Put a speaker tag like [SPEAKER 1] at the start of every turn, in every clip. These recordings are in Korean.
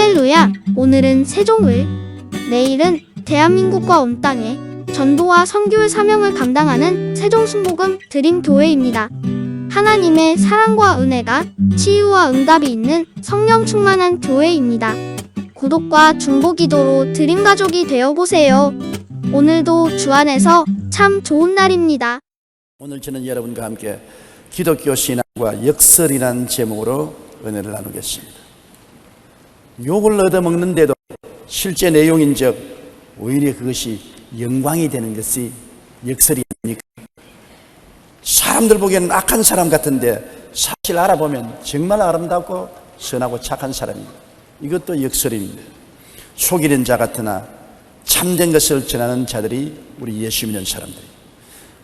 [SPEAKER 1] 할렐루야! 오늘은 세종을, 내일은 대한민국과 온 땅에 전도와 선교의 사명을 감당하는 세종순복음 드림교회입니다. 하나님의 사랑과 은혜가 치유와 응답이 있는 성령 충만한 교회입니다. 구독과 중보기도로 드림가족이 되어보세요. 오늘도 주 안에서 참 좋은 날입니다.
[SPEAKER 2] 오늘 저는 여러분과 함께 기독교 신앙과 역설이라는 제목으로 은혜를 나누겠습니다. 욕을 얻어먹는데도 실제 내용인즉 오히려 그것이 영광이 되는 것이 역설이 아닙니까? 사람들 보기에는 악한 사람 같은데 사실 알아보면 정말 아름답고 선하고 착한 사람입니다. 이것도 역설입니다. 속이는 자 같으나 참된 것을 전하는 자들이 우리 예수 믿는 사람들이,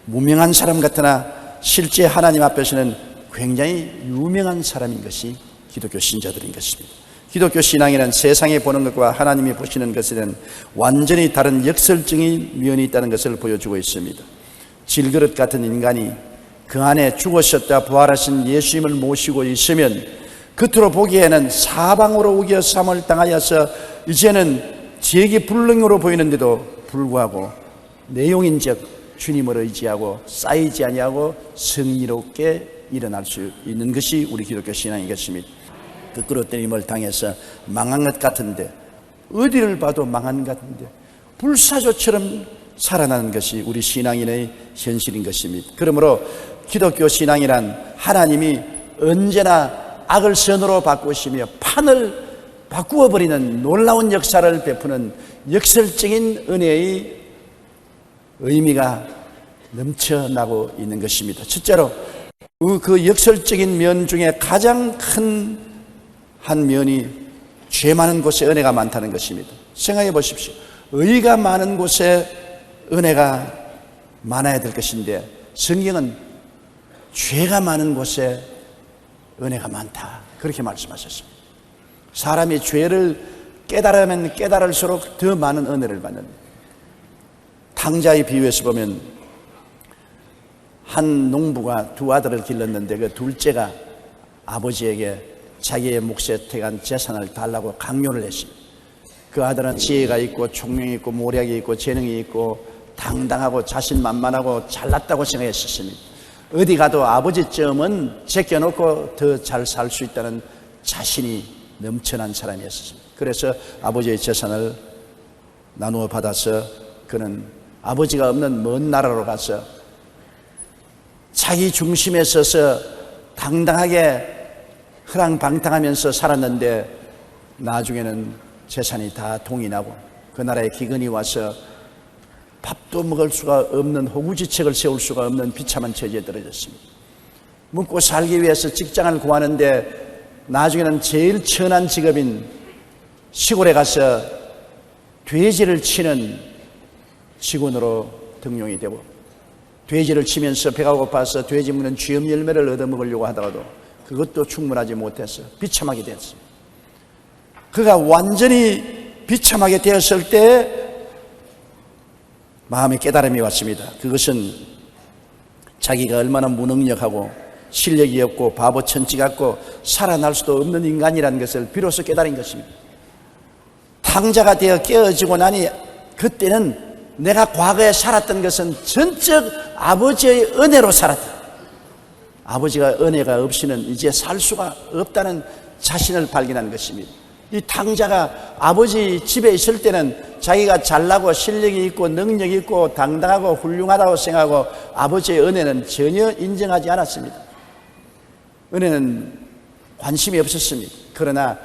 [SPEAKER 2] 무명한 사람 같으나 실제 하나님 앞에서는 굉장히 유명한 사람인 것이 기독교 신자들인 것입니다. 기독교 신앙에는 세상에 보는 것과 하나님이 보시는 것에는 완전히 다른 역설적인 면이 있다는 것을 보여주고 있습니다. 질그릇 같은 인간이 그 안에 죽으셨다 부활하신 예수님을 모시고 있으면 겉으로 보기에는 사방으로 우겨 삼을 당하여서 이제는 지역이 불능으로 보이는데도 불구하고 내용인즉 주님을 의지하고 쌓이지 아니하고 승리롭게 일어날 수 있는 것이 우리 기독교 신앙이겠습니다. 그 끌어들임을 당해서 망한 것 같은데, 어디를 봐도 망한 것 같은데 불사조처럼 살아나는 것이 우리 신앙인의 현실인 것입니다. 그러므로 기독교 신앙이란 하나님이 언제나 악을 선으로 바꾸시며 판을 바꾸어 버리는 놀라운 역사를 베푸는 역설적인 은혜의 의미가 넘쳐나고 있는 것입니다. 첫째로 그 역설적인 면 중에 가장 큰 한 면이 죄 많은 곳에 은혜가 많다는 것입니다. 생각해 보십시오. 의가 많은 곳에 은혜가 많아야 될 것인데 성경은 죄가 많은 곳에 은혜가 많다, 그렇게 말씀하셨습니다. 사람이 죄를 깨달으면 깨달을수록 더 많은 은혜를 받는, 탕자의 비유에서 보면 한 농부가 두 아들을 길렀는데 그 둘째가 아버지에게 자기의 몫에 태간 재산을 달라고 강요를 했습니다. 그 아들은 지혜가 있고 총명이 있고 모략이 있고 재능이 있고 당당하고 자신만만하고 잘났다고 생각했었습니다. 어디 가도 아버지쯤은 제껴놓고 더 잘 살 수 있다는 자신이 넘쳐난 사람이었습니다. 그래서 아버지의 재산을 나누어 받아서 그는 아버지가 없는 먼 나라로 가서 자기 중심에 서서 당당하게 허랑방탕하면서 살았는데 나중에는 재산이 다 동인하고 그 나라에 기근이 와서 밥도 먹을 수가 없는, 호구지책을 세울 수가 없는 비참한 처지에 떨어졌습니다. 먹고 살기 위해서 직장을 구하는데 나중에는 제일 천한 직업인 시골에 가서 돼지를 치는 직원으로 등용이 되고, 돼지를 치면서 배가 고파서 돼지 먹는 쥐염 열매를 얻어먹으려고 하다가도 그것도 충분하지 못해서 비참하게 되었습니다. 그가 완전히 비참하게 되었을 때 마음의 깨달음이 왔습니다. 그것은 자기가 얼마나 무능력하고 실력이 없고 바보천지 같고 살아날 수도 없는 인간이라는 것을 비로소 깨달은 것입니다. 탕자가 되어 깨어지고 나니 그때는 내가 과거에 살았던 것은 전적 아버지의 은혜로 살았다. 아버지가 은혜가 없이는 이제 살 수가 없다는 자신을 발견한 것입니다. 이 탕자가 아버지 집에 있을 때는 자기가 잘나고 실력이 있고 능력이 있고 당당하고 훌륭하다고 생각하고 아버지의 은혜는 전혀 인정하지 않았습니다. 은혜는 관심이 없었습니다. 그러나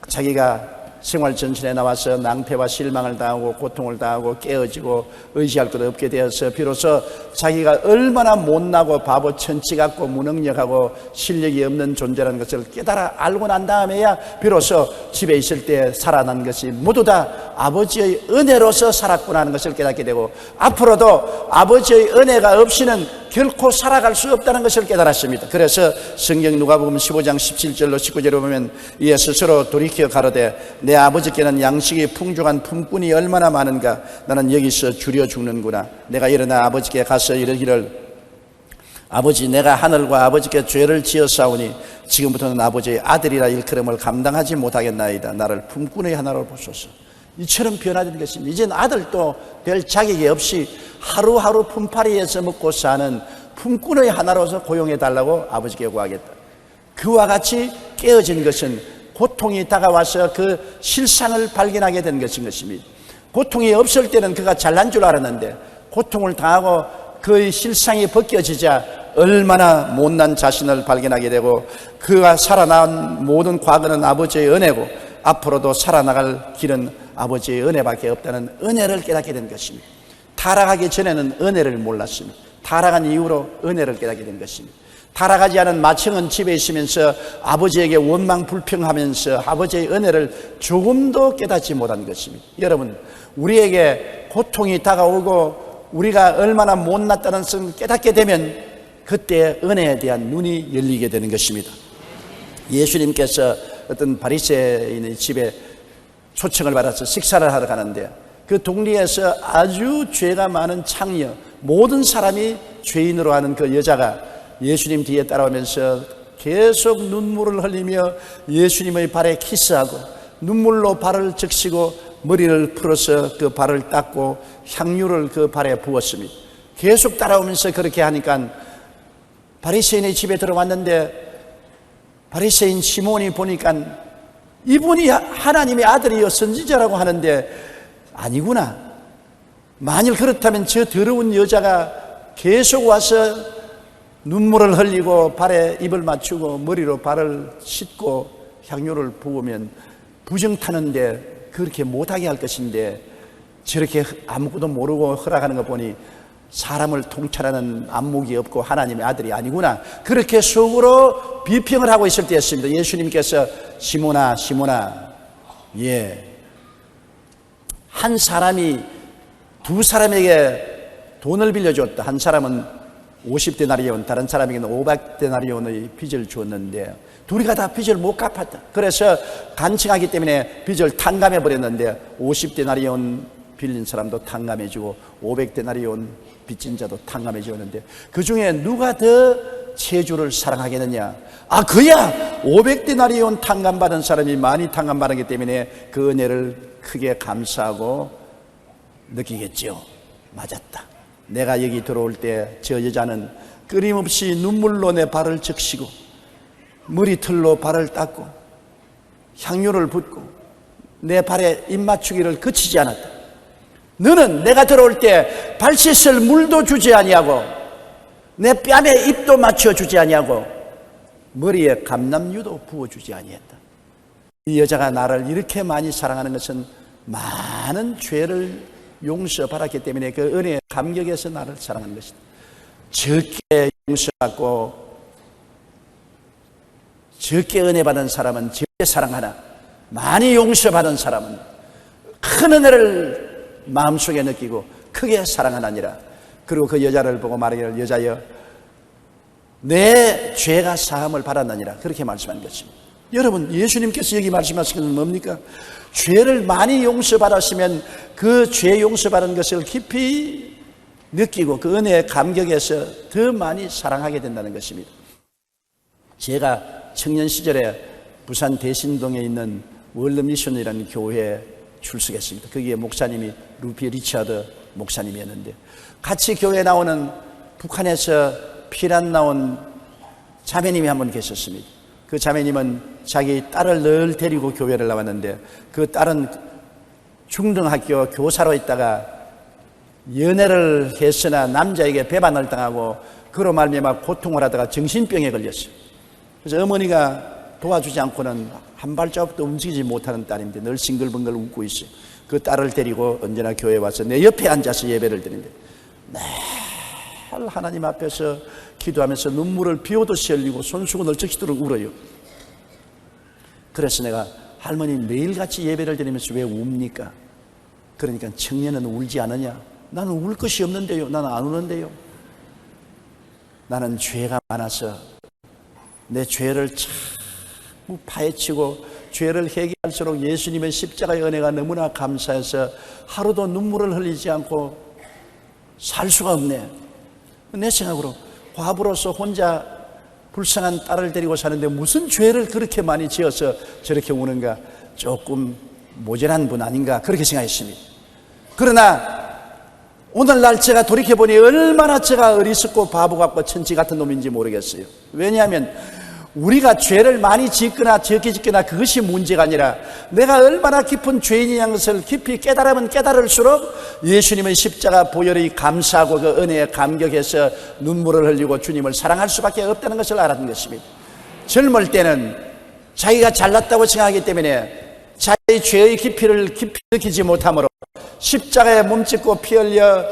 [SPEAKER 2] 자기가 생활 전선에 나와서 낭패와 실망을 당하고 고통을 당하고 깨어지고 의지할 것 없게 되어서 비로소 자기가 얼마나 못나고 바보 천치 같고 무능력하고 실력이 없는 존재라는 것을 깨달아 알고 난 다음에야 비로소 집에 있을 때 살아난 것이 모두 다 아버지의 은혜로서 살았구나 하는 것을 깨닫게 되고, 앞으로도 아버지의 은혜가 없이는 결코 살아갈 수 없다는 것을 깨달았습니다. 그래서 성경 누가복음 15장 17절로 19절에 보면 이에 스스로 돌이켜 가로되 내 아버지께는 양식이 풍족한 품꾼이 얼마나 많은가, 나는 여기서 줄여 죽는구나. 내가 일어나 아버지께 가서 이르기를 아버지, 내가 하늘과 아버지께 죄를 지었사오니 지금부터는 아버지의 아들이라 일컬음을 감당하지 못하겠나이다. 나를 품꾼의 하나로 보소서. 이처럼 변화된 것입니다. 이제는 아들도 될 자격이 없이 하루하루 품팔이에서 먹고 사는 품꾼의 하나로서 고용해달라고 아버지께 구하겠다. 그와 같이 깨어진 것은 고통이 다가와서 그 실상을 발견하게 된 것인 것입니다. 고통이 없을 때는 그가 잘난 줄 알았는데 고통을 당하고 그의 실상이 벗겨지자 얼마나 못난 자신을 발견하게 되고, 그가 살아난 모든 과거는 아버지의 은혜고 앞으로도 살아나갈 길은 아버지의 은혜밖에 없다는 은혜를 깨닫게 된 것입니다. 타락하기 전에는 은혜를 몰랐습니다. 타락한 이후로 은혜를 깨닫게 된 것입니다. 타락하지 않은 마청은 집에 있으면서 아버지에게 원망 불평하면서 아버지의 은혜를 조금도 깨닫지 못한 것입니다. 여러분, 우리에게 고통이 다가오고 우리가 얼마나 못났다는 것을 깨닫게 되면 그때 은혜에 대한 눈이 열리게 되는 것입니다. 예수님께서 어떤 바리새인의 집에 초청을 받아서 식사를 하러 가는데 그 동리에서 아주 죄가 많은 창녀, 모든 사람이 죄인으로 하는 그 여자가 예수님 뒤에 따라오면서 계속 눈물을 흘리며 예수님의 발에 키스하고 눈물로 발을 적시고 머리를 풀어서 그 발을 닦고 향유를 그 발에 부었습니다. 계속 따라오면서 그렇게 하니까 바리새인의 집에 들어왔는데 바리새인 시몬이 보니까 이분이 하나님의 아들이요 선지자라고 하는데 아니구나. 만일 그렇다면 저 더러운 여자가 계속 와서 눈물을 흘리고 발에 입을 맞추고 머리로 발을 씻고 향유를 부으면 부정 타는데 그렇게 못하게 할 것인데 저렇게 아무것도 모르고 허락하는 거 보니 사람을 통찰하는 안목이 없고 하나님의 아들이 아니구나. 그렇게 속으로 비평을 하고 있을 때였습니다. 예수님께서 시몬아 시몬아, 한 사람이 두 사람에게 돈을 빌려줬다. 한 사람은 50데나리온, 다른 사람에게는 500데나리온의 빚을 주었는데 둘이가 다 빚을 못 갚았다. 그래서 간청하기 때문에 빚을 탕감해 버렸는데 50데나리온 빌린 사람도 탕감해주고 500데나리온 빚진 자도 탕감해 주었는데 그 중에 누가 더 채주를 사랑하겠느냐? 아, 그야 500데나리온 탕감받은 사람이 많이 탕감받았기 때문에 그 은혜를 크게 감사하고 느끼겠죠. 맞았다. 내가 여기 들어올 때 저 여자는 끊임없이 눈물로 내 발을 적시고 머리털로 발을 닦고 향유를 붓고 내 발에 입 맞추기를 그치지 않았다. 너는 내가 들어올 때 발 씻을 물도 주지 아니하고 내 뺨에 입도 맞춰주지 아니하고 머리에 감람유도 부어주지 아니했다. 이 여자가 나를 이렇게 많이 사랑하는 것은 많은 죄를 용서받았기 때문에 그 은혜의 감격에서 나를 사랑하는 것이다. 적게 용서받고 적게 은혜 받은 사람은 적게 사랑하나 많이 용서받은 사람은 큰 은혜를 마음속에 느끼고 크게 사랑하나니라. 그리고 그 여자를 보고 말하기를 여자여 내 죄가 사함을 받았느니라. 그렇게 말씀한 것입니다. 여러분, 예수님께서 여기 말씀하신 것은 뭡니까? 죄를 많이 용서받았으면 그 죄 용서받은 것을 깊이 느끼고 그 은혜의 감격에서 더 많이 사랑하게 된다는 것입니다. 제가 청년 시절에 부산 대신동에 있는 월드 미션이라는 교회에 출석했습니다. 거기에 목사님이 루피 리처드 목사님이었는데 같이 교회에 나오는 북한에서 피난 나온 자매님이 한 분 계셨습니다. 그 자매님은 자기 딸을 늘 데리고 교회를 나왔는데 그 딸은 중등학교 교사로 있다가 연애를 했으나 남자에게 배반을 당하고 그로 말미암아 고통을 하다가 정신병에 걸렸어요. 그래서 어머니가 도와주지 않고는 한 발자국도 움직이지 못하는 딸인데 늘 싱글벙글 웃고 있어요. 그 딸을 데리고 언제나 교회에 와서 내 옆에 앉아서 예배를 드리는데 늘 하나님 앞에서 기도하면서 눈물을 비 오듯이 흘리고 손수건을 적시도록 울어요. 그래서 내가 할머니 매일같이 예배를 드리면서 왜 웁니까? 그러니까 청년은 울지 않느냐? 나는 울 것이 없는데요. 나는 안 우는데요. 나는 죄가 많아서 내 죄를 자꾸 파헤치고 죄를 회개할수록 예수님의 십자가의 은혜가 너무나 감사해서 하루도 눈물을 흘리지 않고 살 수가 없네. 내 생각으로 과부로서 혼자 불쌍한 딸을 데리고 사는데 무슨 죄를 그렇게 많이 지어서 저렇게 우는가, 조금 모자란 분 아닌가 그렇게 생각했습니다. 그러나 오늘날 제가 돌이켜보니 얼마나 제가 어리석고 바보 같고 천치 같은 놈인지 모르겠어요. 왜냐하면 우리가 죄를 많이 짓거나 적게 짓거나 그것이 문제가 아니라 내가 얼마나 깊은 죄인이라는 것을 깊이 깨달으면 깨달을수록 예수님의 십자가 보혈이 감사하고 그 은혜에 감격해서 눈물을 흘리고 주님을 사랑할 수밖에 없다는 것을 알았던 것입니다. 젊을 때는 자기가 잘났다고 생각하기 때문에 자기의 죄의 깊이를 깊이 느끼지 못하므로 십자가에 몸짓고 피 흘려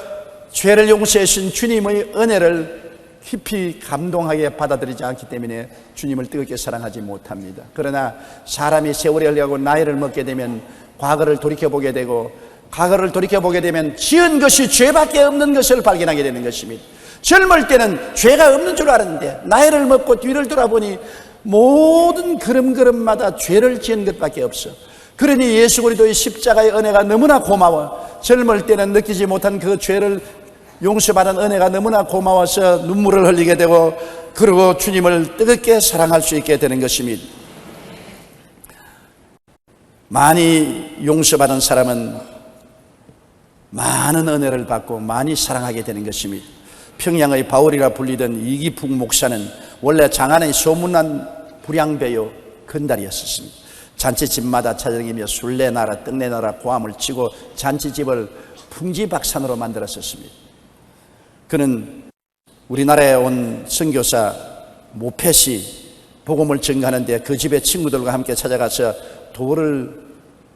[SPEAKER 2] 죄를 용서해 주신 주님의 은혜를 깊이 감동하게 받아들이지 않기 때문에 주님을 뜨겁게 사랑하지 못합니다. 그러나 사람이 세월이 흘러가고 나이를 먹게 되면 과거를 돌이켜보게 되고, 과거를 돌이켜보게 되면 지은 것이 죄밖에 없는 것을 발견하게 되는 것입니다. 젊을 때는 죄가 없는 줄 알았는데 나이를 먹고 뒤를 돌아보니 모든 걸음걸음마다 죄를 지은 것밖에 없어. 그러니 예수 그리스도의 십자가의 은혜가 너무나 고마워. 젊을 때는 느끼지 못한 그 죄를 용서받은 은혜가 너무나 고마워서 눈물을 흘리게 되고, 그리고 주님을 뜨겁게 사랑할 수 있게 되는 것입니다. 많이 용서받은 사람은 많은 은혜를 받고 많이 사랑하게 되는 것입니다. 평양의 바울이라 불리던 이기풍 목사는 원래 장안의 소문난 불량배요 건달이었습니다. 잔치집마다 찾아다니며 술 내놔라 떡 내놔라 고함을 치고 잔치집을 풍지박산으로 만들었었습니다. 그는 우리나라에 온 선교사 모펫이 복음을 전가하는데 그 집에 친구들과 함께 찾아가서 돌을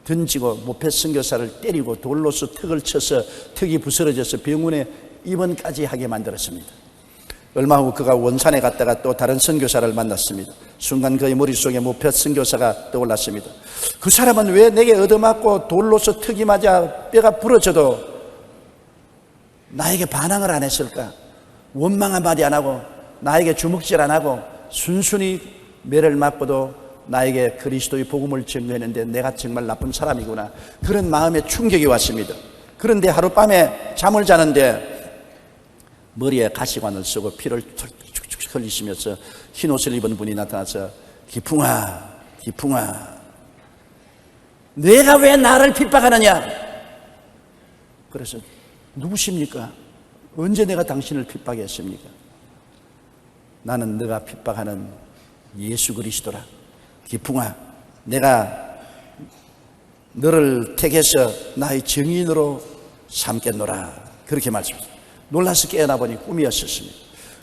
[SPEAKER 2] 던지고 모펫 선교사를 때리고 돌로서 턱을 쳐서 턱이 부스러져서 병원에 입원까지 하게 만들었습니다. 얼마 후 그가 원산에 갔다가 또 다른 선교사를 만났습니다. 순간 그의 머릿속에 모펫 선교사가 떠올랐습니다. 그 사람은 왜 내게 얻어맞고 돌로서 턱이 맞아 뼈가 부러져도 나에게 반항을 안 했을까? 원망 한마디 안 하고 나에게 주먹질 안 하고 순순히 매를 맞고도 나에게 그리스도의 복음을 전거했는데 내가 정말 나쁜 사람이구나, 그런 마음에 충격이 왔습니다. 그런데 하룻밤에 잠을 자는데 머리에 가시관을 쓰고 피를 툭툭툭 흘리시면서 흰옷을 입은 분이 나타나서 기풍아 내가 왜 나를 핍박하느냐? 그래서 누구십니까? 언제 내가 당신을 핍박했습니까? 나는 네가 핍박하는 예수 그리스도라. 기풍아, 내가 너를 택해서 나의 증인으로 삼겠노라. 그렇게 말씀하셨습니다. 놀라서 깨어나 보니 꿈이었습니다.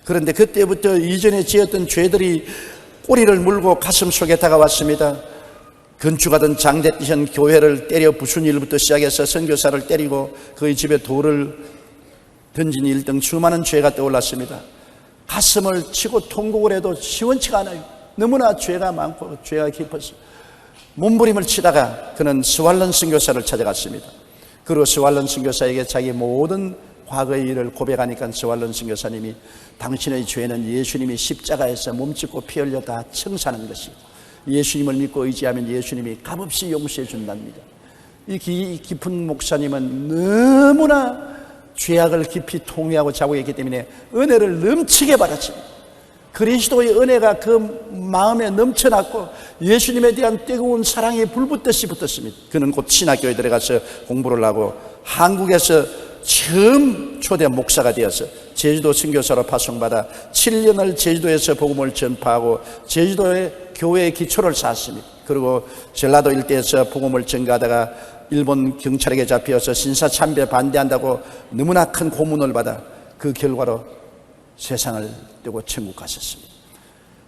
[SPEAKER 2] 그런데 그때부터 이전에 지었던 죄들이 꼬리를 물고 가슴 속에 다가왔습니다. 건축하던 장대띠현 교회를 때려 부순 일부터 시작해서 선교사를 때리고 그의 집에 돌을 던진 일 등 수많은 죄가 떠올랐습니다. 가슴을 치고 통곡을 해도 시원치가 않아요. 너무나 죄가 많고 죄가 깊어서 몸부림을 치다가 그는 스왈런 선교사를 찾아갔습니다. 그리고 스왈런 선교사에게 자기 모든 과거의 일을 고백하니까 스왈런 선교사님이 당신의 죄는 예수님이 십자가에서 몸짓고 피 흘려 다 청산한 것이고 예수님을 믿고 의지하면 예수님이 값없이 용서해 준답니다. 이 깊은 목사님은 너무나 죄악을 깊이 통회하고 자고있기 때문에 은혜를 넘치게 받았습니다. 그리스도의 은혜가 그 마음에 넘쳐났고 예수님에 대한 뜨거운 사랑이 불붙듯이 붙었습니다. 그는 곧 신학교에 들어가서 공부를 하고 한국에서 처음 초대 목사가 되어서 제주도 선교사로 파송받아 7년을 제주도에서 복음을 전파하고 제주도의 교회의 기초를 쌓았습니다. 그리고 전라도 일대에서 복음을 전가하다가 일본 경찰에게 잡혀서 신사참배 반대한다고 너무나 큰 고문을 받아 그 결과로 세상을 뜨고 천국 가셨습니다.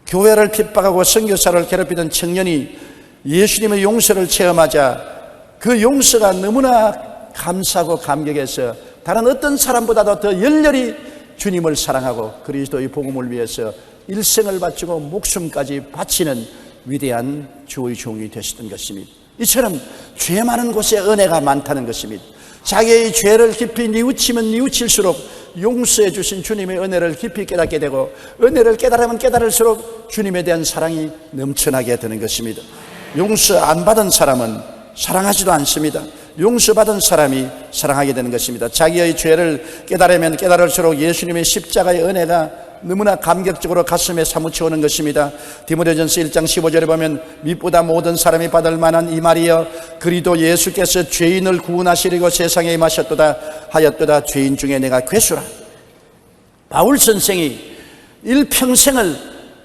[SPEAKER 2] 교회를 핍박하고 선교사를 괴롭히던 청년이 예수님의 용서를 체험하자 그 용서가 너무나 감사하고 감격해서 다른 어떤 사람보다도 더 열렬히 주님을 사랑하고 그리스도의 복음을 위해서 일생을 바치고 목숨까지 바치는 위대한 주의 종이 되셨던 것입니다. 이처럼 죄 많은 곳에 은혜가 많다는 것입니다. 자기의 죄를 깊이 뉘우치면 뉘우칠수록 용서해 주신 주님의 은혜를 깊이 깨닫게 되고 은혜를 깨달으면 깨달을수록 주님에 대한 사랑이 넘쳐나게 되는 것입니다. 용서 안 받은 사람은 사랑하지도 않습니다. 용서받은 사람이 사랑하게 되는 것입니다. 자기의 죄를 깨달으면 깨달을수록 예수님의 십자가의 은혜가 너무나 감격적으로 가슴에 사무쳐오는 것입니다. 디모데전서 1장 15절에 보면 밑보다 모든 사람이 받을 만한 이 말이여 그리도 예수께서 죄인을 구원하시려고 세상에 임하셨도다 하였도다. 죄인 중에 내가 괴수라. 바울 선생이 일평생을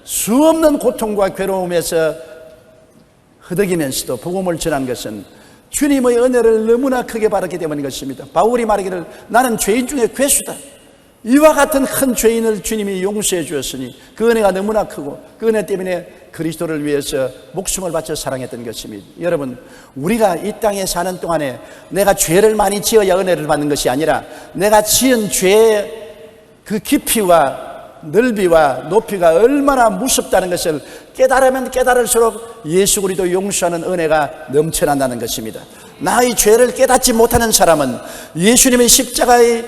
[SPEAKER 2] 수없는 고통과 괴로움에서 허덕이면서도 복음을 전한 것은 주님의 은혜를 너무나 크게 받았기 때문인 것입니다. 바울이 말하기를 나는 죄인 중에 괴수다. 이와 같은 큰 죄인을 주님이 용서해 주었으니 그 은혜가 너무나 크고 그 은혜 때문에 그리스도를 위해서 목숨을 바쳐 사랑했던 것입니다. 여러분, 우리가 이 땅에 사는 동안에 내가 죄를 많이 지어야 은혜를 받는 것이 아니라 내가 지은 죄의 그 깊이와 넓이와 높이가 얼마나 무섭다는 것을 깨달으면 깨달을수록 예수 그리스도 용서하는 은혜가 넘쳐난다는 것입니다. 나의 죄를 깨닫지 못하는 사람은 예수님의 십자가의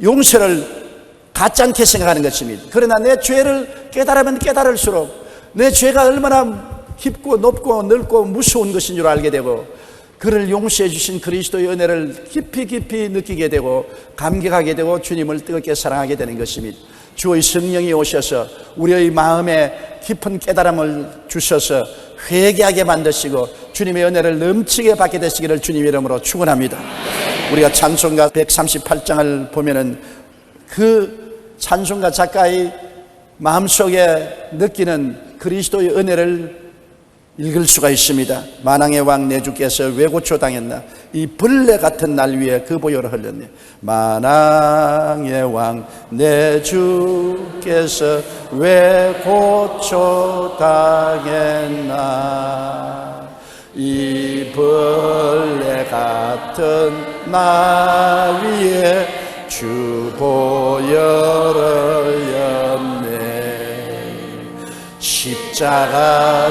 [SPEAKER 2] 용서를 가짜않게 생각하는 것입니다. 그러나 내 죄를 깨달으면 깨달을수록 내 죄가 얼마나 깊고 높고 넓고 무서운 것인 줄 알게 되고 그를 용서해 주신 그리스도의 은혜를 깊이 느끼게 되고 감격하게 되고 주님을 뜨겁게 사랑하게 되는 것입니다. 주의 성령이 오셔서 우리의 마음에 깊은 깨달음을 주셔서 회개하게 만드시고 주님의 은혜를 넘치게 받게 되시기를 주님 이름으로 축원합니다. 우리가 찬송가 138장을 보면은 그 찬송가 작가의 마음속에 느끼는 그리스도의 은혜를 읽을 수가 있습니다. 만왕의 왕 내 주께서 왜 고초당했나 이 벌레 같은 날 위에 그 보혈을 흘렸네. 만왕의 왕 내 주께서 왜 고초당했나 이 벌레 같은 날 위에 주 보혈을 였네. 십자가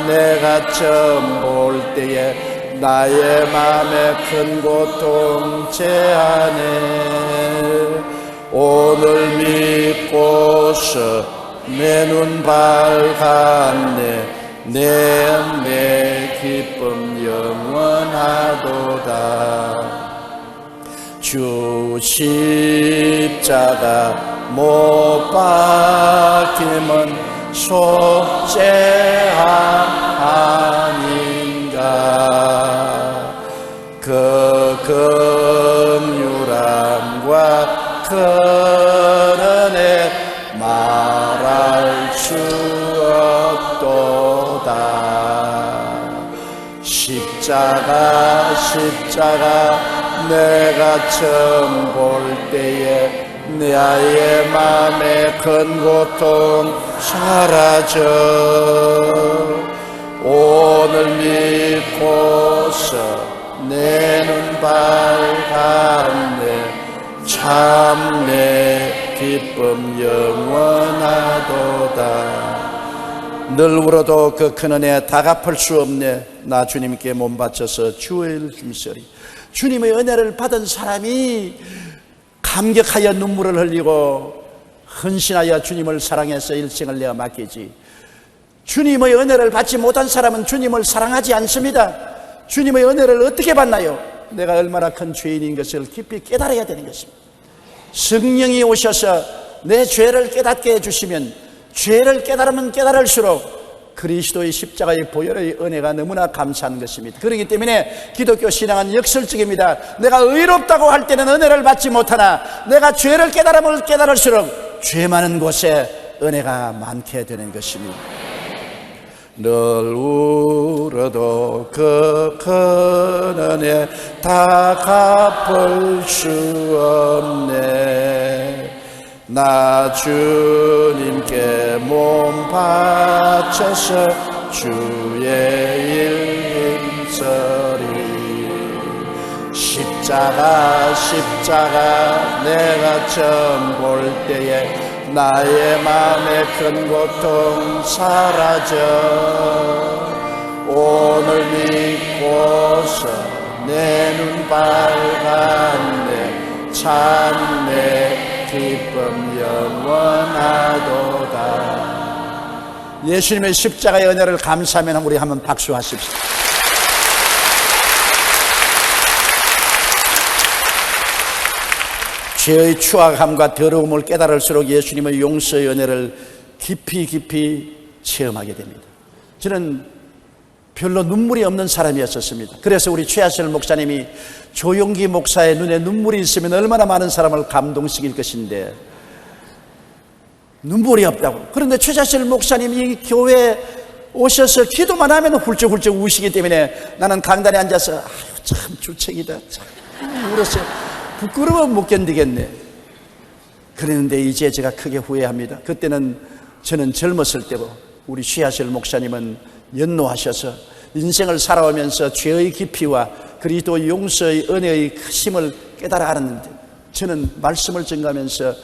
[SPEAKER 2] 내가 처음 볼 때에 나의 마음에 큰 고통 제하네. 오늘 믿고서 내 눈 밝았네. 내 기쁨 영원하도다. 주 십자가 못 박힘은 속죄함 아닌가. 그 긍휼함과 그 은혜 말할 수 없도다. 십자가 내가 처음 볼 때에 나의 마음에 큰 고통 사라져. 오늘 믿고서 내 눈 밝았네. 참 내 기쁨 영원하도다. 늘 울어도 그 큰 은혜 다 갚을 수 없네. 나 주님께 몸 바쳐서 주를 힘쓰리. 주님의 은혜를 받은 사람이 감격하여 눈물을 흘리고 헌신하여 주님을 사랑해서 일생을 내어 맡기지. 주님의 은혜를 받지 못한 사람은 주님을 사랑하지 않습니다. 주님의 은혜를 어떻게 받나요? 내가 얼마나 큰 죄인인 것을 깊이 깨달아야 되는 것입니다. 성령이 오셔서 내 죄를 깨닫게 해주시면 죄를 깨달으면 깨달을수록 그리스도의 십자가의 보혈의 은혜가 너무나 감사한 것입니다. 그렇기 때문에 기독교 신앙은 역설적입니다. 내가 의롭다고 할 때는 은혜를 받지 못하나 내가 죄를 깨달으면 깨달을수록 죄 많은 곳에 은혜가 많게 되는 것입니다. 늘 울어도 그 큰 은혜 다 갚을 수 없네. 나 주님께 몸 바쳐서 주의 일 힘쓰리. 십자가 내가 처음 볼 때에 나의 마음에 큰 고통 사라져. 오늘 믿고서 내 눈 밝았네. 참 내 기쁨 영원하도다. 예수님의 십자가의 은혜를 감사하면 우리 한번 박수하십시오. 죄의 추악함과 더러움을 깨달을수록 예수님의 용서의 은혜를 깊이 깊이 체험하게 됩니다. 저는 별로 눈물이 없는 사람이었습니다. 그래서 우리 최하실 목사님이 조용기 목사의 눈에 눈물이 있으면 얼마나 많은 사람을 감동시킬 것인데 눈물이 없다고. 그런데 최하실 목사님이 교회에 오셔서 기도만 하면 훌쩍훌쩍 우시기 때문에 나는 강단에 앉아서 아유 참 주책이다 참 울었어요. 부끄러워 못 견디겠네. 그랬는데 이제 제가 크게 후회합니다. 그때는 저는 젊었을 때고 우리 최하실 목사님은 연로하셔서 인생을 살아오면서 죄의 깊이와 그리스도 용서의 은혜의 크심을 깨달아 알았는데 저는 말씀을 증거하면서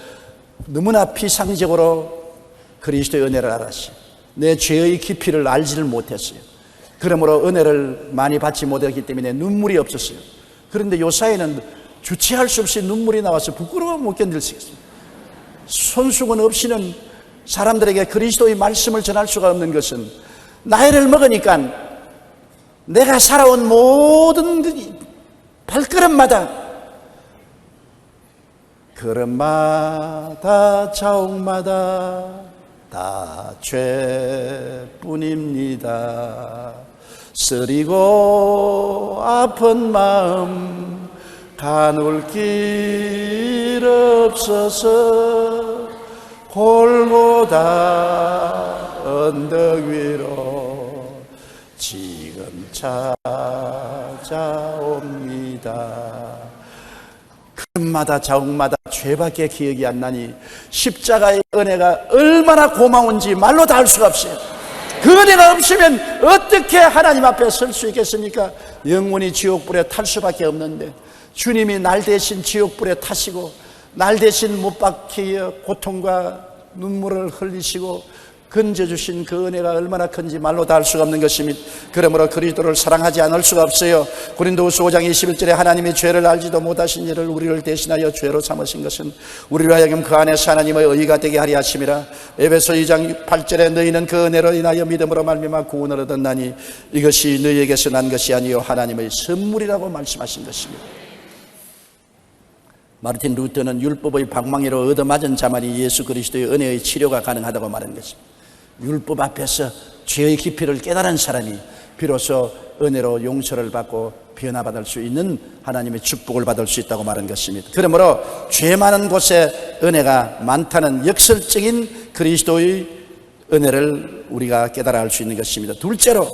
[SPEAKER 2] 너무나 피상적으로 그리스도의 은혜를 알았어요. 내 죄의 깊이를 알지를 못했어요. 그러므로 은혜를 많이 받지 못했기 때문에 눈물이 없었어요. 그런데 요사이는 주체할 수 없이 눈물이 나와서 부끄러워 못 견딜수있어요. 손수건 없이는 사람들에게 그리스도의 말씀을 전할 수가 없는 것은 나이를 먹으니까 내가 살아온 모든 발걸음마다 걸음마다 자옥마다 다 죄뿐입니다. 쓰리고 아픈 마음 가눌 길 없어서 골고다 언덕 위로 지금 찾아옵니다. 걸음마다 자옥마다 죄밖에 기억이 안 나니 십자가의 은혜가 얼마나 고마운지 말로 다 할 수가 없어요. 그 은혜가 없으면 어떻게 하나님 앞에 설 수 있겠습니까? 영원히 지옥불에 탈 수밖에 없는데 주님이 날 대신 지옥불에 타시고 날 대신 못 박히어 고통과 눈물을 흘리시고 건져주신 그 은혜가 얼마나 큰지 말로 다 할 수가 없는 것입니다. 그러므로 그리스도를 사랑하지 않을 수가 없어요. 고린도후서 5장 21절에 하나님이 죄를 알지도 못하신 이를 우리를 대신하여 죄로 삼으신 것은 우리로 하여금 그 안에서 하나님의 의가 되게 하려 하심이라. 에베소 2장 8절에 너희는 그 은혜로 인하여 믿음으로 말미암아 구원을 얻었나니 이것이 너희에게서 난 것이 아니요 하나님의 선물이라고 말씀하신 것입니다. 마르틴 루터는 율법의 방망이로 얻어맞은 자만이 예수 그리스도의 은혜의 치료가 가능하다고 말한 것입니다. 율법 앞에서 죄의 깊이를 깨달은 사람이 비로소 은혜로 용서를 받고 변화받을 수 있는 하나님의 축복을 받을 수 있다고 말한 것입니다. 그러므로 죄 많은 곳에 은혜가 많다는 역설적인 그리스도의 은혜를 우리가 깨달아 알 수 있는 것입니다. 둘째로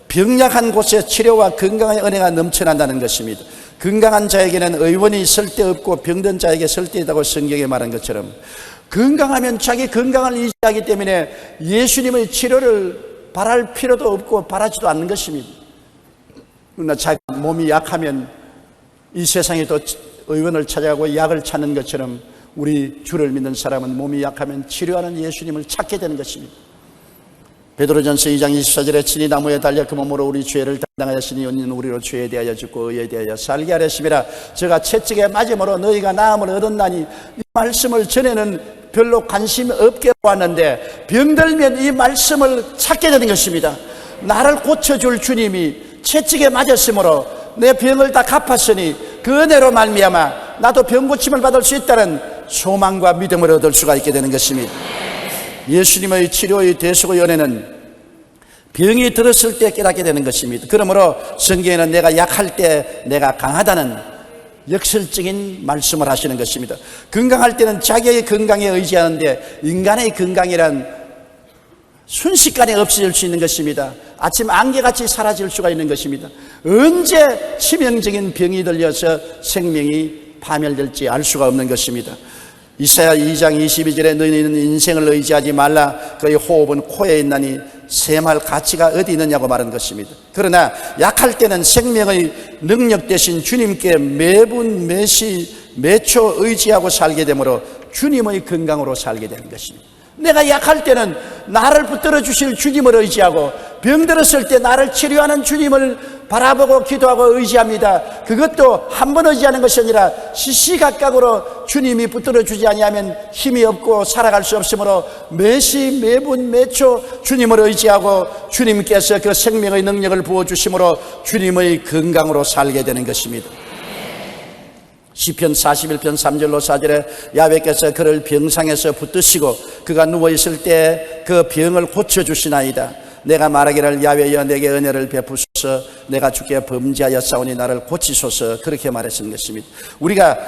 [SPEAKER 2] 병약한 곳에 치료와 건강의 은혜가 넘쳐난다는 것입니다. 건강한 자에게는 의원이 쓸데없고 병든 자에게 쓸데있다고 성경에 말한 것처럼 건강하면 자기 건강을 의지하기 때문에 예수님의 치료를 바랄 필요도 없고 바라지도 않는 것입니다. 그러나 자기 몸이 약하면 이 세상에 또 의원을 찾아가고 약을 찾는 것처럼 우리 주를 믿는 사람은 몸이 약하면 치료하는 예수님을 찾게 되는 것입니다. 베드로전서 2장 24절에 친히 나무에 달려 그 몸으로 우리 죄를 담당하였으니 이는 우리로 죄에 대하여 죽고 의에 대하여 살게 하렸습니다. 제가 채찍에 맞음으로 너희가 나음을 얻었나니 이 말씀을 전에는 별로 관심 없게 보았는데 병들면 이 말씀을 찾게 되는 것입니다. 나를 고쳐줄 주님이 채찍에 맞았으므로 내 병을 다 갚았으니 그 은혜로 말미암아 나도 병 고침을 받을 수 있다는 소망과 믿음을 얻을 수가 있게 되는 것입니다. 예수님의 치료의 대속의 은혜는 병이 들었을 때 깨닫게 되는 것입니다. 그러므로 성경에는 내가 약할 때 내가 강하다는 역설적인 말씀을 하시는 것입니다. 건강할 때는 자기의 건강에 의지하는데 인간의 건강이란 순식간에 없어질 수 있는 것입니다. 아침 안개같이 사라질 수가 있는 것입니다. 언제 치명적인 병이 들려서 생명이 파멸될지 알 수가 없는 것입니다. 이사야 2장 22절에 너희는 인생을 의지하지 말라 그의 호흡은 코에 있나니 셈할 가치가 어디 있느냐고 말한 것입니다. 그러나 약할 때는 생명의 능력 대신 주님께 매분 매시 매초 의지하고 살게 되므로 주님의 건강으로 살게 되는 것입니다. 내가 약할 때는 나를 붙들어 주실 주님을 의지하고 병들었을 때 나를 치료하는 주님을 바라보고 기도하고 의지합니다. 그것도 한 번 의지하는 것이 아니라 시시각각으로 주님이 붙들어 주지 아니하면 힘이 없고 살아갈 수 없으므로 매시 매분 매초 주님을 의지하고 주님께서 그 생명의 능력을 부어주심으로 주님의 건강으로 살게 되는 것입니다. 시편 41편 3절로 4절에 야훼께서 그를 병상에서 붙드시고 그가 누워있을 때 그 병을 고쳐주시나이다. 내가 말하기를 야훼여 내게 은혜를 베푸소서. 내가 주께 범죄하였사오니 나를 고치소서. 그렇게 말했던 것입니다. 우리가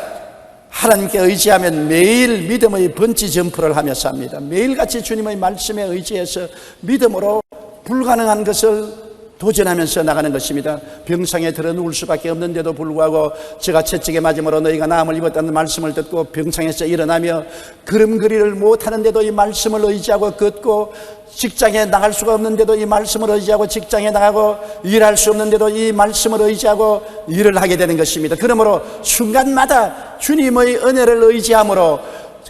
[SPEAKER 2] 하나님께 의지하면 매일 믿음의 번지 점프를 하며 삽니다. 매일같이 주님의 말씀에 의지해서 믿음으로 불가능한 것을 도전하면서 나가는 것입니다. 병상에 들어 누울 수밖에 없는데도 불구하고 제가 채찍에 맞음으로 너희가 나음을 입었다는 말씀을 듣고 병상에서 일어나며 걸음걸이를 못하는데도 이 말씀을 의지하고 걷고, 직장에 나갈 수가 없는데도 이 말씀을 의지하고 직장에 나가고, 일할 수 없는데도 이 말씀을 의지하고 일을 하게 되는 것입니다. 그러므로 순간마다 주님의 은혜를 의지함으로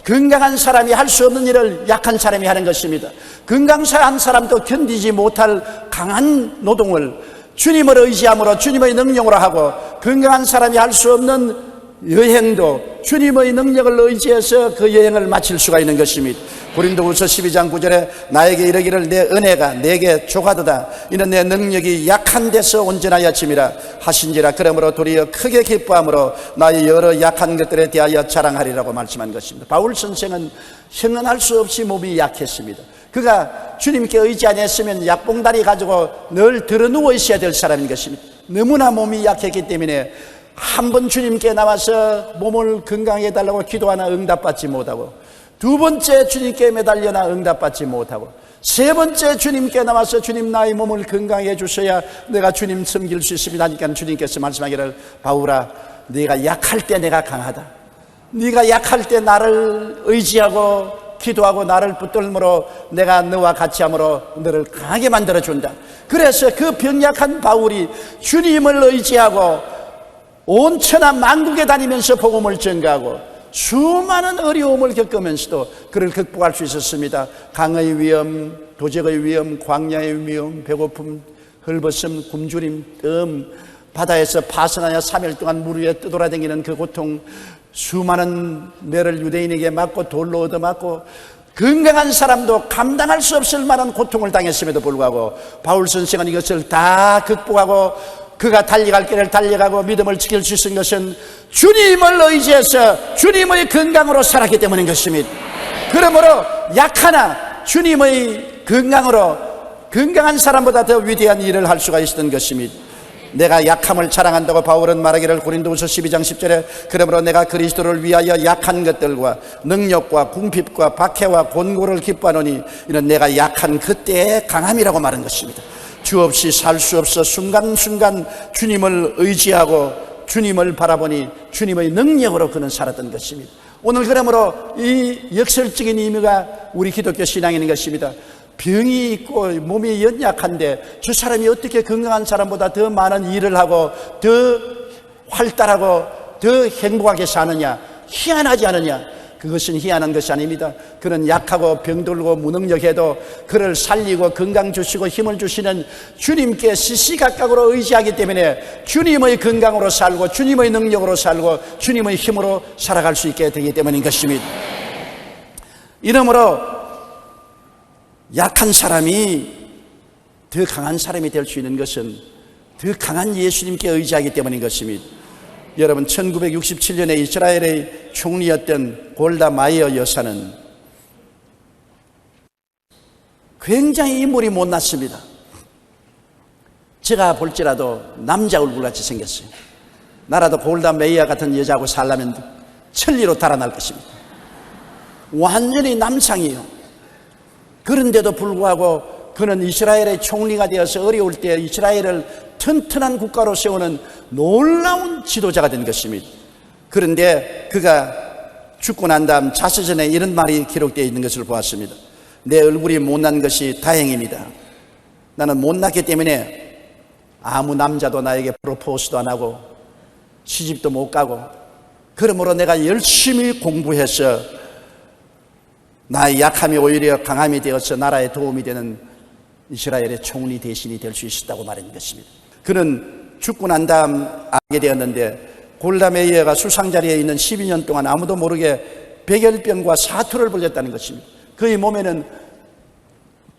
[SPEAKER 2] 건강한 사람이 할 수 없는 일을 약한 사람이 하는 것입니다. 건강한 사람도 견디지 못할 강한 노동을 주님을 의지함으로 주님의 능력으로 하고, 건강한 사람이 할 수 없는 여행도 주님의 능력을 의지해서 그 여행을 마칠 수가 있는 것입니다. 고린도후서 12장 9절에 나에게 이르기를 내 은혜가 내게 족하도다. 이는 내 능력이 약한 데서 온전하여 짐이라 하신지라. 그러므로 도리어 크게 기뻐함으로 나의 여러 약한 것들에 대하여 자랑하리라고 말씀한 것입니다. 바울 선생은 형언할 수 없이 몸이 약했습니다. 그가 주님께 의지 아니했으면 약봉다리 가지고 늘 드러누워 있어야 될 사람인 것입니다. 너무나 몸이 약했기 때문에 한 번 주님께 나와서 몸을 건강하게 해달라고 기도하나 응답받지 못하고, 두 번째 주님께 매달려나 응답받지 못하고, 세 번째 주님께 나와서 주님 나의 몸을 건강하게 해주셔야 내가 주님 섬길 수 있습니다 하니까 주님께서 말씀하기를 바울아 네가 약할 때 내가 강하다. 네가 약할 때 나를 의지하고 기도하고 나를 붙들므로 내가 너와 같이 함으로 너를 강하게 만들어준다. 그래서 그 병약한 바울이 주님을 의지하고 온 천하 만국에 다니면서 복음을 전가하고 수많은 어려움을 겪으면서도 그를 극복할 수 있었습니다. 강의 위험, 도적의 위험, 광야의 위험, 배고픔, 헐벗음, 굶주림, 뜸, 바다에서 파선하여 3일 동안 물 위에 떠돌아다니는 그 고통, 수많은 매를 유대인에게 맞고 돌로 얻어맞고 건강한 사람도 감당할 수 없을 만한 고통을 당했음에도 불구하고 바울 선생은 이것을 다 극복하고 그가 달려갈 길을 달려가고 믿음을 지킬 수 있는 것은 주님을 의지해서 주님의 건강으로 살았기 때문인 것입니다. 그러므로 약하나 주님의 건강으로 건강한 사람보다 더 위대한 일을 할 수가 있었던 것입니다. 내가 약함을 자랑한다고 바울은 말하기를 고린도후서 12장 10절에 그러므로 내가 그리스도를 위하여 약한 것들과 능력과 궁핍과 박해와 곤고를 기뻐하노니 이는 내가 약한 그때의 강함이라고 말한 것입니다. 주 없이 살 수 없어 순간순간 주님을 의지하고 주님을 바라보니 주님의 능력으로 그는 살았던 것입니다. 오늘 그러므로 이 역설적인 의미가 우리 기독교 신앙에 있는 것입니다. 병이 있고 몸이 연약한데 저 사람이 어떻게 건강한 사람보다 더 많은 일을 하고 더 활달하고 더 행복하게 사느냐, 희한하지 않느냐. 그것은 희한한 것이 아닙니다. 그는 약하고 병들고 무능력해도 그를 살리고 건강 주시고 힘을 주시는 주님께 시시각각으로 의지하기 때문에 주님의 건강으로 살고 주님의 능력으로 살고 주님의 힘으로 살아갈 수 있게 되기 때문인 것입니다. 이러므로 약한 사람이 더 강한 사람이 될 수 있는 것은 더 강한 예수님께 의지하기 때문인 것입니다. 여러분 1967년에 이스라엘의 총리였던 골다 마이어 여사는 굉장히 인물이 못났습니다. 제가 볼지라도 남자 얼굴같이 생겼어요. 나라도 골다 메이어 같은 여자하고 살려면 천리로 달아날 것입니다. 완전히 남상이에요. 그런데도 불구하고 그는 이스라엘의 총리가 되어서 어려울 때 이스라엘을 튼튼한 국가로 세우는 놀라운 지도자가 된 것입니다. 그런데 그가 죽고 난 다음 자서전에 이런 말이 기록되어 있는 것을 보았습니다. 내 얼굴이 못난 것이 다행입니다. 나는 못났기 때문에 아무 남자도 나에게 프로포즈도 안 하고 시집도 못 가고, 그러므로 내가 열심히 공부해서 나의 약함이 오히려 강함이 되어서 나라에 도움이 되는 이스라엘의 총리 대신이 될 수 있었다고 말하는 것입니다. 그는 죽고 난 다음 알게 되었는데 골다 메이어가 수상자리에 있는 12년 동안 아무도 모르게 백열병과 사투를 벌렸다는 것입니다. 그의 몸에는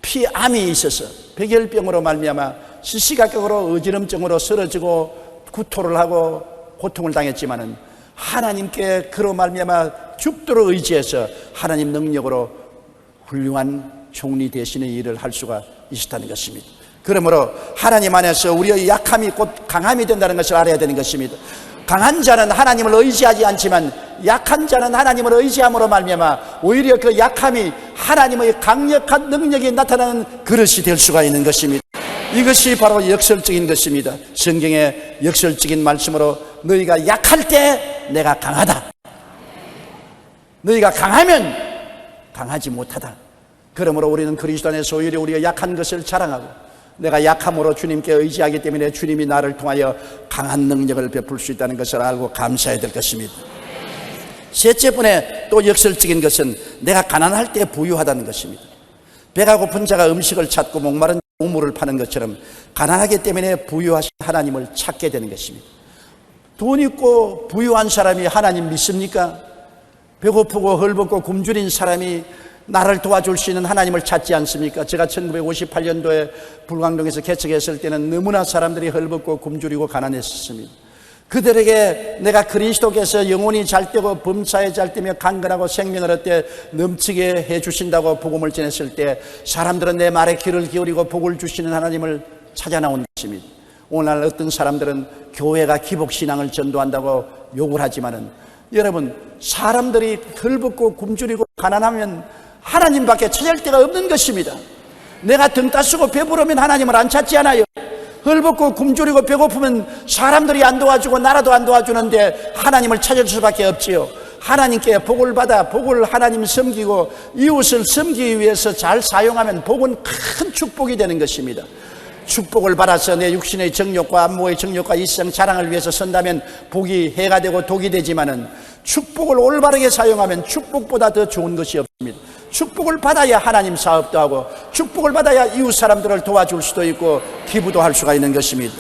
[SPEAKER 2] 피암이 있어서 백열병으로 말미암아 시시각각으로 어지럼증으로 쓰러지고 구토를 하고 고통을 당했지만은 하나님께 그로 말미암아 죽도록 의지해서 하나님 능력으로 훌륭한 총리 되시는 일을 할 수가 있었다는 것입니다. 그러므로 하나님 안에서 우리의 약함이 곧 강함이 된다는 것을 알아야 되는 것입니다. 강한 자는 하나님을 의지하지 않지만 약한 자는 하나님을 의지함으로 말미암아 오히려 그 약함이 하나님의 강력한 능력이 나타나는 그릇이 될 수가 있는 것입니다. 이것이 바로 역설적인 것입니다. 성경의 역설적인 말씀으로 너희가 약할 때 내가 강하다. 너희가 강하면 강하지 못하다. 그러므로 우리는 그리스도 안에서 오히려 우리가 약한 것을 자랑하고 내가 약함으로 주님께 의지하기 때문에 주님이 나를 통하여 강한 능력을 베풀 수 있다는 것을 알고 감사해야 될 것입니다. 셋째 번에 또 역설적인 것은 내가 가난할 때 부유하다는 것입니다. 배가 고픈 자가 음식을 찾고 목마른 우물을 파는 것처럼 가난하기 때문에 부유하신 하나님을 찾게 되는 것입니다. 돈 있고 부유한 사람이 하나님 믿습니까? 배고프고 헐벗고 굶주린 사람이 나를 도와줄 수 있는 하나님을 찾지 않습니까? 제가 1958년도에 불광동에서 개척했을 때는 너무나 사람들이 헐벗고 굶주리고 가난했었습니다. 그들에게 내가 그리스도께서 영혼이 잘 되고 범사에 잘 되며 강건하고 생명을 얻되 넘치게 해주신다고 복음을 전했을 때 사람들은 내 말에 귀를 기울이고 복을 주시는 하나님을 찾아 나온 것입니다. 오늘날 어떤 사람들은 교회가 기복신앙을 전도한다고 욕을 하지만은 여러분, 사람들이 헐벗고 굶주리고 가난하면 하나님밖에 찾을 데가 없는 것입니다. 내가 등 따쓰고 배부르면 하나님을 안 찾지 않아요. 헐벗고 굶주리고 배고프면 사람들이 안 도와주고 나라도 안 도와주는데 하나님을 찾을 수밖에 없지요. 하나님께 복을 받아 복을 하나님 섬기고 이웃을 섬기기 위해서 잘 사용하면 복은 큰 축복이 되는 것입니다. 축복을 받아서 내 육신의 정욕과 안모의 정욕과 이 세상 자랑을 위해서 선다면 복이 해가 되고 독이 되지만은 축복을 올바르게 사용하면 축복보다 더 좋은 것이 없습니다. 축복을 받아야 하나님 사업도 하고 축복을 받아야 이웃 사람들을 도와줄 수도 있고 기부도 할 수가 있는 것입니다.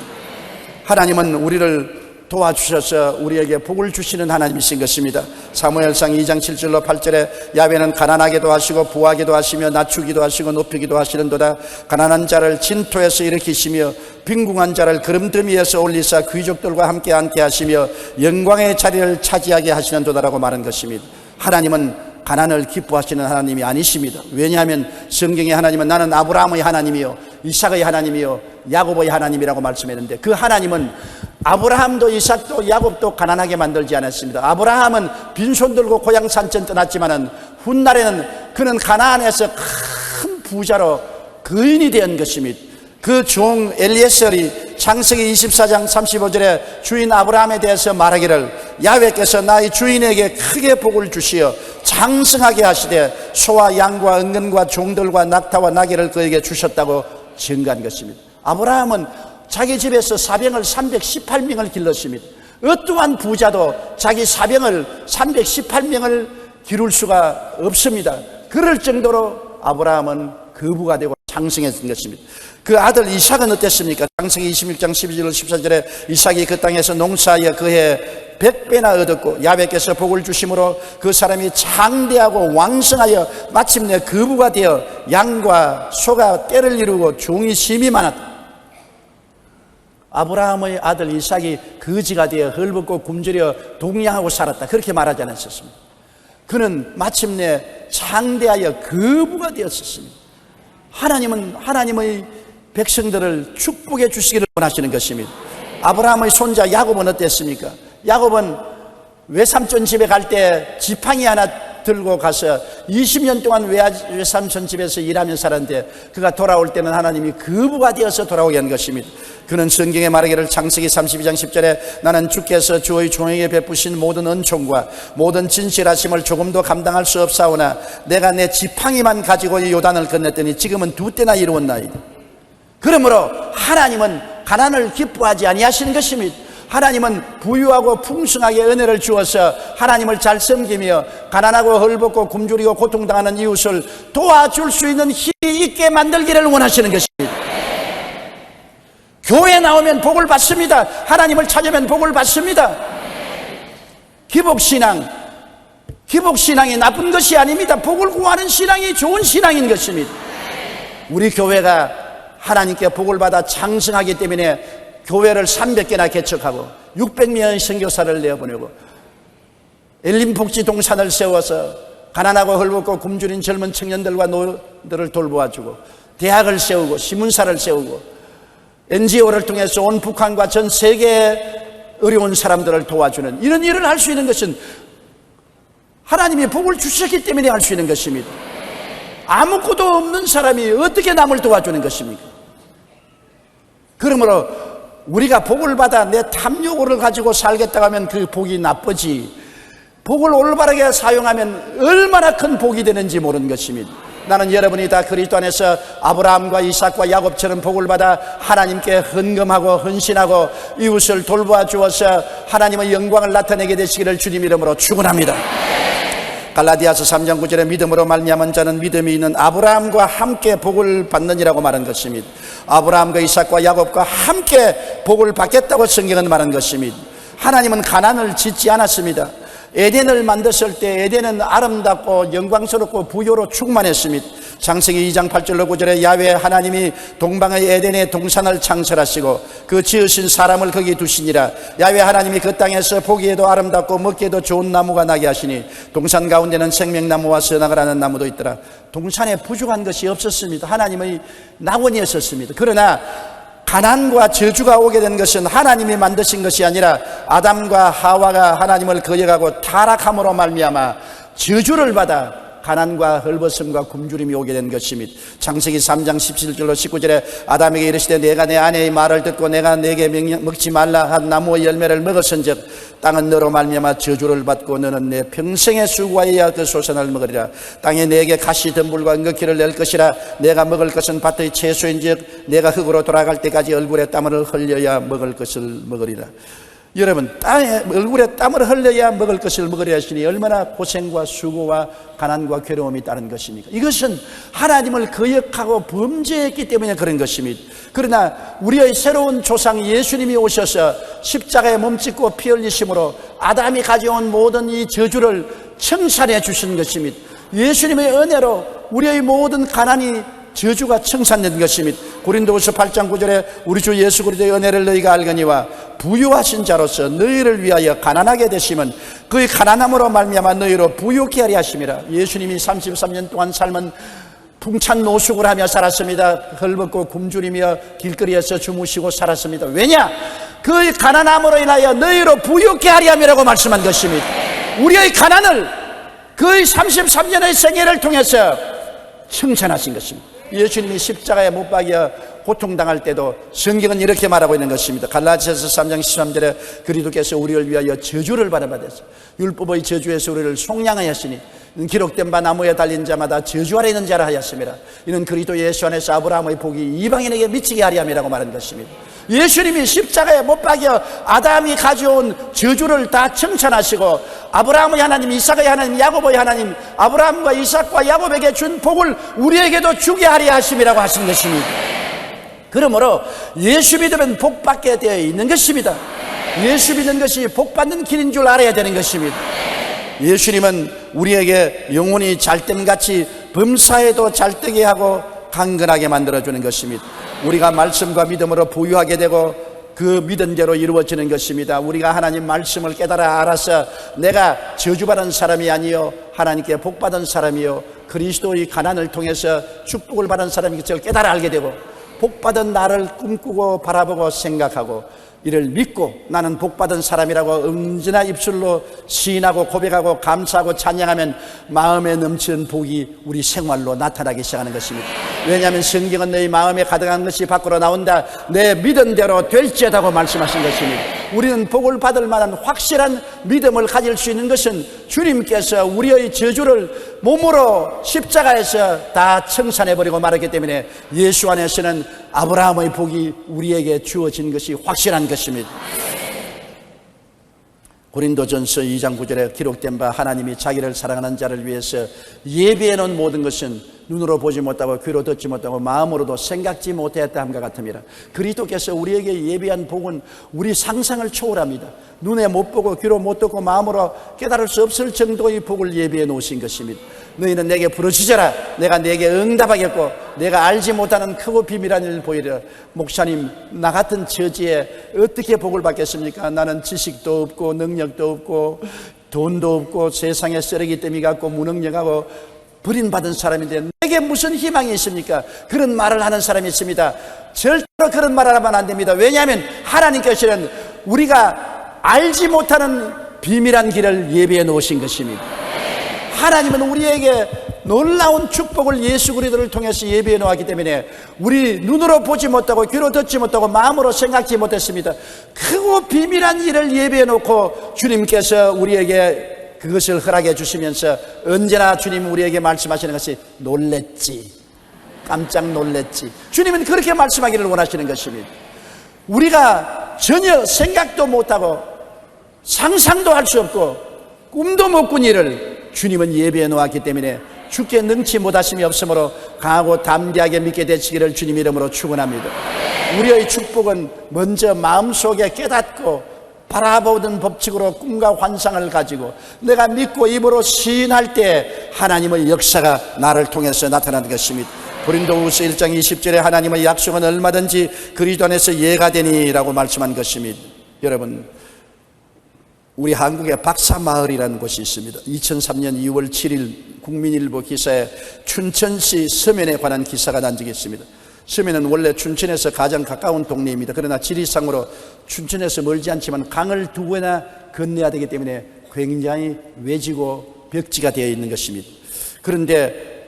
[SPEAKER 2] 하나님은 우리를 도와주셔서 우리에게 복을 주시는 하나님이신 것입니다. 사무엘상 2장 7절로 8절에 야훼는 가난하게도 하시고 부하게도 하시며 낮추기도 하시고 높이기도 하시는도다. 가난한 자를 진토에서 일으키시며 빈궁한 자를 그름더미에서 올리사 귀족들과 함께 앉게 하시며 영광의 자리를 차지하게 하시는도다라고 말한 것입니다. 하나님은 가난을 기뻐하시는 하나님이 아니십니다. 왜냐하면 성경에 하나님은 나는 아브라함의 하나님이요 이삭의 하나님이요 야곱의 하나님이라고 말씀했는데 그 하나님은 아브라함도 이삭도 야곱도 가난하게 만들지 않았습니다. 아브라함은 빈손 들고 고향 산천 떠났지만은 훗날에는 그는 가나안에서 큰 부자로 거인이 된 것입니다. 그 종 엘리에셀이 창세기 24장 35절에 주인 아브라함에 대해서 말하기를 야훼께서 나의 주인에게 크게 복을 주시어 장성하게 하시되 소와 양과 은근과 종들과 낙타와 나귀를 그에게 주셨다고 증거한 것입니다. 아브라함은 자기 집에서 사병을 318명을 길렀습니다. 어떠한 부자도 자기 사병을 318명을 기를 수가 없습니다. 그럴 정도로 아브라함은 거부가 되고 장성했던 것입니다. 그 아들 이삭은 어땠습니까? 창세기 26장 12절 14절에 이삭이 그 땅에서 농사하여 그해 100배나 얻었고 야훼께서 복을 주심으로 그 사람이 장대하고 왕성하여 마침내 거부가 되어 양과 소가 떼를 이루고 종이 심이 많았다. 아브라함의 아들 이삭이 거지가 되어 헐벗고 굶주려 동양하고 살았다. 그렇게 말하지 않았었습니다. 그는 마침내 장대하여 거부가 되었었습니다. 하나님은 하나님의 백성들을 축복해 주시기를 원하시는 것입니다. 아브라함의 손자 야곱은 어땠습니까? 야곱은 외삼촌 집에 갈 때 지팡이 하나 들고 가서 20년 동안 외삼촌 집에서 일하며 살았는데 그가 돌아올 때는 하나님이 거부가 되어서 돌아오게 한 것입니다. 그는 성경에 말하기를 창세기 32장 10절에 나는 주께서 주의 종에게 베푸신 모든 은총과 모든 진실하심을 조금도 감당할 수 없사오나 내가 내 지팡이만 가지고 이 요단을 건넜더니 지금은 2때나 이루었나이다. 그러므로 하나님은 가난을 기뻐하지 아니하시는 것입니다. 하나님은 부유하고 풍성하게 은혜를 주어서 하나님을 잘 섬기며 가난하고 헐벗고 굶주리고 고통당하는 이웃을 도와줄 수 있는 힘이 있게 만들기를 원하시는 것입니다. 교회 나오면 복을 받습니다. 하나님을 찾으면 복을 받습니다. 기복신앙이 나쁜 것이 아닙니다. 복을 구하는 신앙이 좋은 신앙인 것입니다. 우리 교회가 하나님께 복을 받아 장성하기 때문에 교회를 300개나 개척하고 600명의 선교사를 내어보내고 엘림복지 동산을 세워서 가난하고 헐벗고 굶주린 젊은 청년들과 노들을 돌보아주고, 대학을 세우고 시문사를 세우고 NGO를 통해서 온 북한과 전 세계의 어려운 사람들을 도와주는 이런 일을 할 수 있는 것은 하나님이 복을 주셨기 때문에 할 수 있는 것입니다. 아무것도 없는 사람이 어떻게 남을 도와주는 것입니까? 그러므로 우리가 복을 받아 내 탐욕을 가지고 살겠다고 하면 그 복이 나쁘지, 복을 올바르게 사용하면 얼마나 큰 복이 되는지 모르는 것입니다. 나는 여러분이 다 그리스도 안에서 아브라함과 이삭과 야곱처럼 복을 받아 하나님께 헌금하고 헌신하고 이웃을 돌보아 주어서 하나님의 영광을 나타내게 되시기를 주님 이름으로 축원합니다. 갈라디아서 3장 9절에 믿음으로 말미암은 자는 믿음이 있는 아브라함과 함께 복을 받느니라고 말한 것입니다. 아브라함과 이삭과 야곱과 함께 복을 받겠다고 성경은 말한 것입니다. 하나님은 가난을 짓지 않았습니다. 에덴을 만드실 때 에덴은 아름답고 영광스럽고 부요로 충만했습니다. 창세기 2장 8절로 9절에 야훼 하나님이 동방의 에덴의 동산을 창설하시고 그 지으신 사람을 거기 두시니라. 야훼 하나님이 그 땅에서 보기에도 아름답고 먹기에도 좋은 나무가 나게 하시니 동산 가운데는 생명나무와 선악을 하는 나무도 있더라. 동산에 부족한 것이 없었습니다. 하나님의 낙원이었습니다. 그러나 가난과 저주가 오게 된 것은 하나님이 만드신 것이 아니라 아담과 하와가 하나님을 거역하고 타락함으로 말미암아 저주를 받아 가난과 헐벗음과 굶주림이 오게 된 것입니다. 창세기 3장 17절로 19절에 아담에게 이르시되 내가 내 아내의 말을 듣고 내가 내게 먹지 말라 한 나무의 열매를 먹었은즉 땅은 너로 말미암아 저주를 받고 너는 내 평생의 수고하여야 그 소산을 먹으리라. 땅에 내게 가시 덤불과 은극기를 낼 것이라. 내가 먹을 것은 밭의 채소인즉 내가 흙으로 돌아갈 때까지 얼굴에 땀을 흘려야 먹을 것을 먹으리라. 여러분, 땅에 얼굴에 땀을 흘려야 먹을 것을 먹으려 하시니 얼마나 고생과 수고와 가난과 괴로움이 따른 것입니까? 이것은 하나님을 거역하고 범죄했기 때문에 그런 것입니다. 그러나 우리의 새로운 조상 예수님이 오셔서 십자가에 몸짓고 피 흘리심으로 아담이 가져온 모든 이 저주를 청산해 주신 것입니다. 예수님의 은혜로 우리의 모든 가난이 저주가 청산된 것입니다. 고린도후서 8장 9절에 우리 주 예수 그리스도의 은혜를 너희가 알거니와 부유하신 자로서 너희를 위하여 가난하게 되심은 그의 가난함으로 말미암아 너희로 부유케 하려 하심이라. 예수님이 33년 동안 삶은 풍찬 노숙을 하며 살았습니다. 헐벗고 굶주리며 길거리에서 주무시고 살았습니다. 왜냐? 그의 가난함으로 인하여 너희로 부유케 하려 함이라고 말씀한 것입니다. 우리의 가난을 그의 33년의 생애를 통해서 청산하신 것입니다. 예수님이 십자가에 못 박여 고통당할 때도 성경은 이렇게 말하고 있는 것입니다. 갈라디아서 3장 13절에 그리스도께서 우리를 위하여 저주를 받아서 율법의 저주에서 우리를 속량하였으니 기록된 바 나무에 달린 자마다 저주 아래 있는 자라 하였습니다. 이는 그리스도 예수 안에서 아브라함의 복이 이방인에게 미치게 하려 함이라고 말한 것입니다. 예수님이 십자가에 못 박여 아담이 가져온 저주를 다 청산하시고 아브라함의 하나님, 이삭의 하나님, 야곱의 하나님, 아브라함과 이삭과 야곱에게 준 복을 우리에게도 주게 하려 하심이라고 하신 것입니다. 그러므로 예수 믿으면 복 받게 되어 있는 것입니다. 예수 믿는 것이 복 받는 길인 줄 알아야 되는 것입니다. 예수님은 우리에게 영혼이 잘됨같이 범사에도 잘되게 하고 강건하게 만들어주는 것입니다. 우리가 말씀과 믿음으로 부유하게 되고 그 믿은 대로 이루어지는 것입니다. 우리가 하나님 말씀을 깨달아 알아서 내가 저주받은 사람이 아니요 하나님께 복받은 사람이요 그리스도의 가난을 통해서 축복을 받은 사람이 그것을 깨달아 알게 되고 복받은 나를 꿈꾸고 바라보고 생각하고 이를 믿고 나는 복받은 사람이라고 언제나 입술로 시인하고 고백하고 감사하고 찬양하면 마음에 넘치는 복이 우리 생활로 나타나기 시작하는 것입니다. 왜냐하면 성경은 너희 마음에 가득한 것이 밖으로 나온다. 내 믿은 대로 될지어다고 말씀하신 것입니다. 우리는 복을 받을 만한 확실한 믿음을 가질 수 있는 것은 주님께서 우리의 저주를 몸으로 십자가에서 다 청산해버리고 말았기 때문에 예수 안에서는 아브라함의 복이 우리에게 주어진 것이 확실한 것입니다. 고린도전서 2장 9절에 기록된 바 하나님이 자기를 사랑하는 자를 위해서 예비해 놓은 모든 것은 눈으로 보지 못하고 귀로 듣지 못하고 마음으로도 생각지 못했다 함과 같음이라. 그리스도께서 우리에게 예비한 복은 우리 상상을 초월합니다. 눈에 못 보고 귀로 못 듣고 마음으로 깨달을 수 없을 정도의 복을 예비해 놓으신 것입니다. 너희는 내게 부르짖어라. 내가 내게 응답하겠고 내가 알지 못하는 크고 비밀한 일을 보이리라. 목사님, 나 같은 처지에 어떻게 복을 받겠습니까? 나는 지식도 없고 능력도 없고 돈도 없고 세상에 쓰레기 더미 같고 무능력하고 버림받은 사람인데 내게 무슨 희망이 있습니까? 그런 말을 하는 사람이 있습니다. 절대로 그런 말을 하면 안 됩니다. 왜냐하면 하나님께서는 우리가 알지 못하는 비밀한 길을 예비해 놓으신 것입니다. 하나님은 우리에게 놀라운 축복을 예수 그리스도를 통해서 예비해 놓았기 때문에 우리 눈으로 보지 못하고 귀로 듣지 못하고 마음으로 생각지 못했습니다. 크고 비밀한 일을 예비해 놓고 주님께서 우리에게 그것을 허락해 주시면서 언제나 주님 우리에게 말씀하시는 것이 놀랬지, 깜짝 놀랬지. 주님은 그렇게 말씀하기를 원하시는 것입니다. 우리가 전혀 생각도 못하고 상상도 할 수 없고 꿈도 못 꾼 일을 주님은 예비해 놓았기 때문에 주께 능치 못하심이 없으므로 강하고 담대하게 믿게 되시기를 주님 이름으로 축원합니다. 우리의 축복은 먼저 마음속에 깨닫고 바라보던 법칙으로 꿈과 환상을 가지고 내가 믿고 입으로 시인할 때 하나님의 역사가 나를 통해서 나타나는 것입니다. 고린도후서 1장 20절에 하나님의 약속은 얼마든지 그리스도 안에서 예가 되니라고 말씀한 것입니다. 여러분, 우리 한국에 박사마을이라는 곳이 있습니다. 2003년 2월 7일 국민일보 기사에 춘천시 서면에 관한 기사가 난 적이 있습니다. 서면은 원래 춘천에서 가장 가까운 동네입니다. 그러나 지리상으로 춘천에서 멀지 않지만 강을 두 번이나 건너야 되기 때문에 굉장히 외지고 벽지가 되어 있는 것입니다. 그런데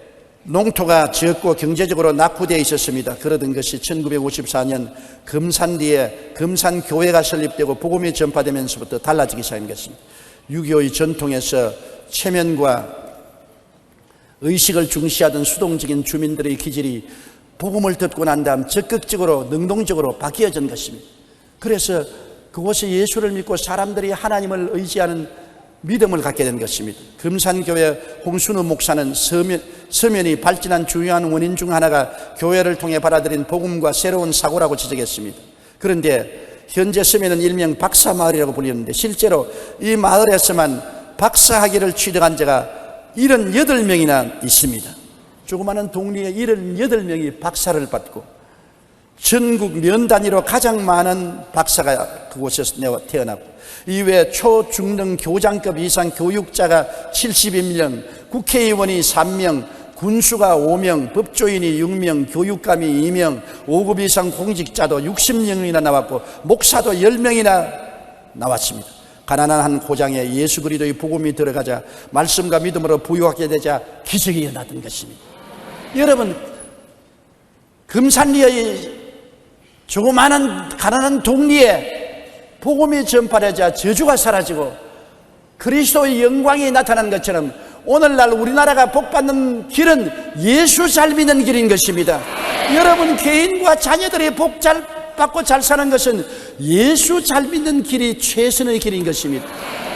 [SPEAKER 2] 농토가 적고 경제적으로 낙후되어 있었습니다. 그러던 것이 1954년 금산리에 금산교회가 설립되고 복음이 전파되면서부터 달라지기 시작한 것입니다. 6.25의 전통에서 체면과 의식을 중시하던 수동적인 주민들의 기질이 복음을 듣고 난 다음 적극적으로 능동적으로 바뀌어진 것입니다. 그래서 그곳에 예수를 믿고 사람들이 하나님을 의지하는 믿음을 갖게 된 것입니다. 금산교회 홍순우 목사는 서면이 발전한 중요한 원인 중 하나가 교회를 통해 받아들인 복음과 새로운 사고라고 지적했습니다. 그런데 현재 서면은 일명 박사마을이라고 불리는데 실제로 이 마을에서만 박사학위를 취득한 자가 78명이나 있습니다. 조그마한 동리에 78명이 박사를 받고 전국 면 단위로 가장 많은 박사가 그곳에서 태어났고 이외에 초중등 교장급 이상 교육자가 71명, 국회의원이 3명, 군수가 5명, 법조인이 6명, 교육감이 2명, 5급 이상 공직자도 60명이나 나왔고 목사도 10명이나 나왔습니다. 가난한 한 고장에 예수 그리스도의 복음이 들어가자 말씀과 믿음으로 부유하게 되자 기적이 일어났던 것입니다. 여러분, 금산리의 조그마한 가난한 동리에 복음이 전파되자 저주가 사라지고 그리스도의 영광이 나타난 것처럼 오늘날 우리나라가 복받는 길은 예수 잘 믿는 길인 것입니다. 여러분, 개인과 자녀들이 복 잘 받고 잘 사는 것은 예수 잘 믿는 길이 최선의 길인 것입니다.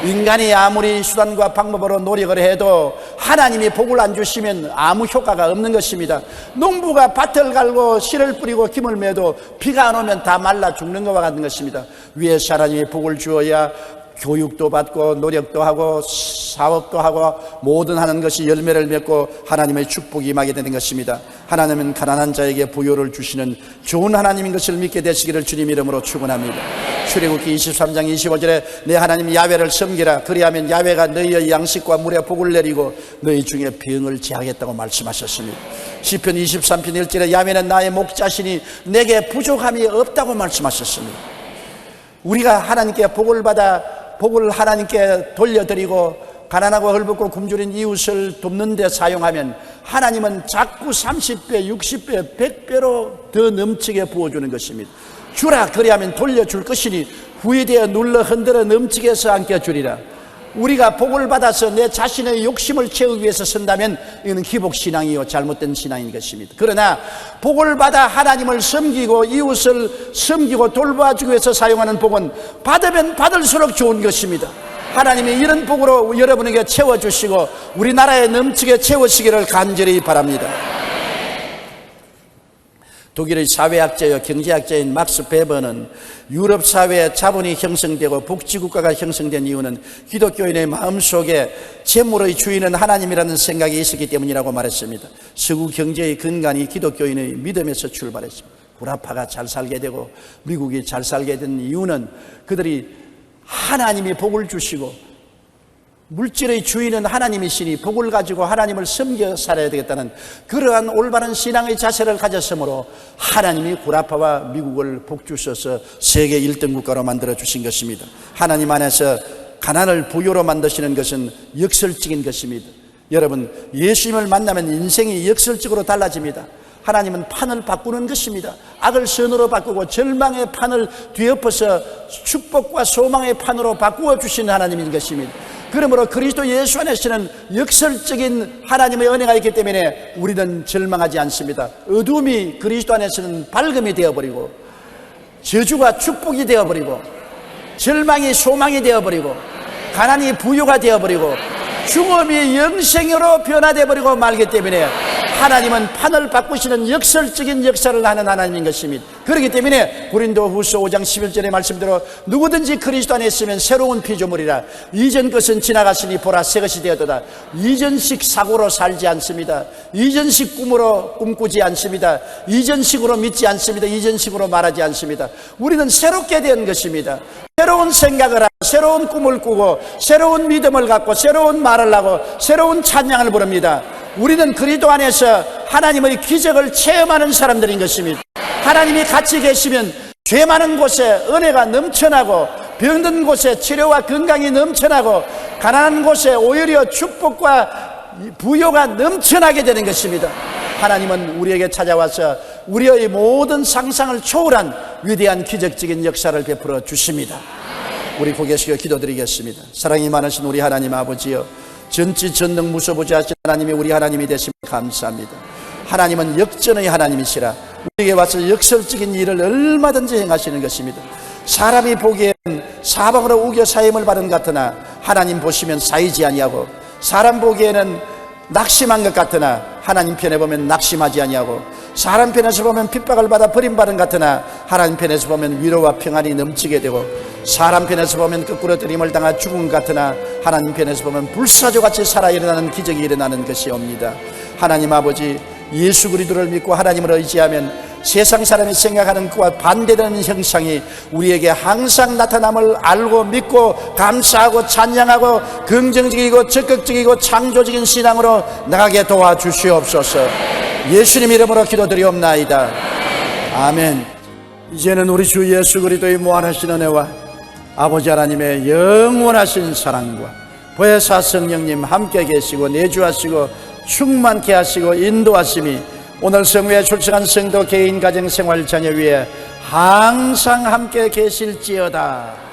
[SPEAKER 2] 인간이 아무리 수단과 방법으로 노력을 해도 하나님이 복을 안 주시면 아무 효과가 없는 것입니다. 농부가 밭을 갈고 씨를 뿌리고 김을 매도 비가 안 오면 다 말라 죽는 것과 같은 것입니다. 위에서 하나님이 복을 주어야 교육도 받고 노력도 하고 사업도 하고 모든 하는 것이 열매를 맺고 하나님의 축복이 임하게 되는 것입니다. 하나님은 가난한 자에게 부요를 주시는 좋은 하나님인 것을 믿게 되시기를 주님 이름으로 축원합니다. 출애굽기 23장 25절에 내 하나님 야훼를 섬기라. 그리하면 야훼가 너희의 양식과 물에 복을 내리고 너희 중에 병을 제하겠다고 말씀하셨습니다. 시편 23편 1절에 야훼는 나의 목자시니 내게 부족함이 없다고 말씀하셨습니다. 우리가 하나님께 복을 받아 복을 하나님께 돌려드리고 가난하고 헐벗고 굶주린 이웃을 돕는 데 사용하면 하나님은 자꾸 30배, 60배, 100배로 더 넘치게 부어주는 것입니다. 주라, 그리하면 돌려줄 것이니 후회되어 눌러 흔들어 넘치게 해서 안겨주리라. 우리가 복을 받아서 내 자신의 욕심을 채우기 위해서 쓴다면 이는 기복신앙이요 잘못된 신앙인 것입니다. 그러나 복을 받아 하나님을 섬기고 이웃을 섬기고 돌봐주기 위해서 사용하는 복은 받으면 받을수록 좋은 것입니다. 하나님이 이런 복으로 여러분에게 채워주시고 우리나라에 넘치게 채우시기를 간절히 바랍니다. 독일의 사회학자요 경제학자인 막스 베버는 유럽 사회에 자본이 형성되고 복지국가가 형성된 이유는 기독교인의 마음속에 재물의 주인은 하나님이라는 생각이 있었기 때문이라고 말했습니다. 서구 경제의 근간이 기독교인의 믿음에서 출발했습니다. 구라파가 잘 살게 되고 미국이 잘 살게 된 이유는 그들이 하나님이 복을 주시고 물질의 주인은 하나님이시니 복을 가지고 하나님을 섬겨 살아야 되겠다는 그러한 올바른 신앙의 자세를 가졌으므로 하나님이 구라파와 미국을 복주셔서 세계 1등 국가로 만들어 주신 것입니다. 하나님 안에서 가난을 부요로 만드시는 것은 역설적인 것입니다. 여러분, 예수님을 만나면 인생이 역설적으로 달라집니다. 하나님은 판을 바꾸는 것입니다. 악을 선으로 바꾸고 절망의 판을 뒤엎어서 축복과 소망의 판으로 바꾸어 주시는 하나님인 것입니다. 그러므로 그리스도 예수 안에서는 역설적인 하나님의 은혜가 있기 때문에 우리는 절망하지 않습니다. 어둠이 그리스도 안에서는 밝음이 되어버리고, 저주가 축복이 되어버리고, 절망이 소망이 되어버리고, 가난이 부유가 되어버리고, 죽음이 영생으로 변화되어버리고 말기 때문에 하나님은 판을 바꾸시는 역설적인 역사를 하는 하나님인 것입니다. 그렇기 때문에 고린도후서 5장 11절의 말씀대로 누구든지 그리스도 안에 있으면 새로운 피조물이라. 이전 것은 지나갔으니 보라 새 것이 되었도다. 이전식 사고로 살지 않습니다. 이전식 꿈으로 꿈꾸지 않습니다. 이전식으로 믿지 않습니다. 이전식으로 말하지 않습니다. 우리는 새롭게 된 것입니다. 새로운 생각을 하고 새로운 꿈을 꾸고 새로운 믿음을 갖고 새로운 말을 하고 새로운 찬양을 부릅니다. 우리는 그리스도 안에서 하나님의 기적을 체험하는 사람들인 것입니다. 하나님이 같이 계시면 죄 많은 곳에 은혜가 넘쳐나고, 병든 곳에 치료와 건강이 넘쳐나고, 가난한 곳에 오히려 축복과 부요가 넘쳐나게 되는 것입니다. 하나님은 우리에게 찾아와서 우리의 모든 상상을 초월한 위대한 기적적인 역사를 베풀어 주십니다. 우리 고개 숙여 기도드리겠습니다. 사랑이 많으신 우리 하나님 아버지여, 전지전능 무소부지하신 하나님이 우리 하나님이 되시면 감사합니다. 하나님은 역전의 하나님이시라 우리에게 와서 역설적인 일을 얼마든지 행하시는 것입니다. 사람이 보기에는 사방으로 우겨 사임을 받은 것 같으나 하나님 보시면 사이지 아니하고, 사람 보기에는 낙심한 것 같으나 하나님 편에 보면 낙심하지 아니하고, 사람 편에서 보면 핍박을 받아 버림받은 것 같으나 하나님 편에서 보면 위로와 평안이 넘치게 되고, 사람 편에서 보면 거꾸로 들임을 당하 죽은 것 같으나 하나님 편에서 보면 불사조같이 살아 일어나는 기적이 일어나는 것이옵니다. 하나님 아버지, 예수 그리스도를 믿고 하나님을 의지하면 세상 사람이 생각하는 그와 반대되는 형상이 우리에게 항상 나타남을 알고 믿고 감사하고 찬양하고 긍정적이고 적극적이고 창조적인 신앙으로 나가게 도와주시옵소서. 예수님 이름으로 기도드리옵나이다. 아멘. 이제는 우리 주 예수 그리스도의 무한하신 은혜와 아버지 하나님의 영원하신 사랑과 보혜사 성령님 함께 계시고 내주하시고 충만케 하시고 인도하심이 오늘 성회에 출석한 성도 개인 가정 생활 자녀 위에 항상 함께 계실지어다.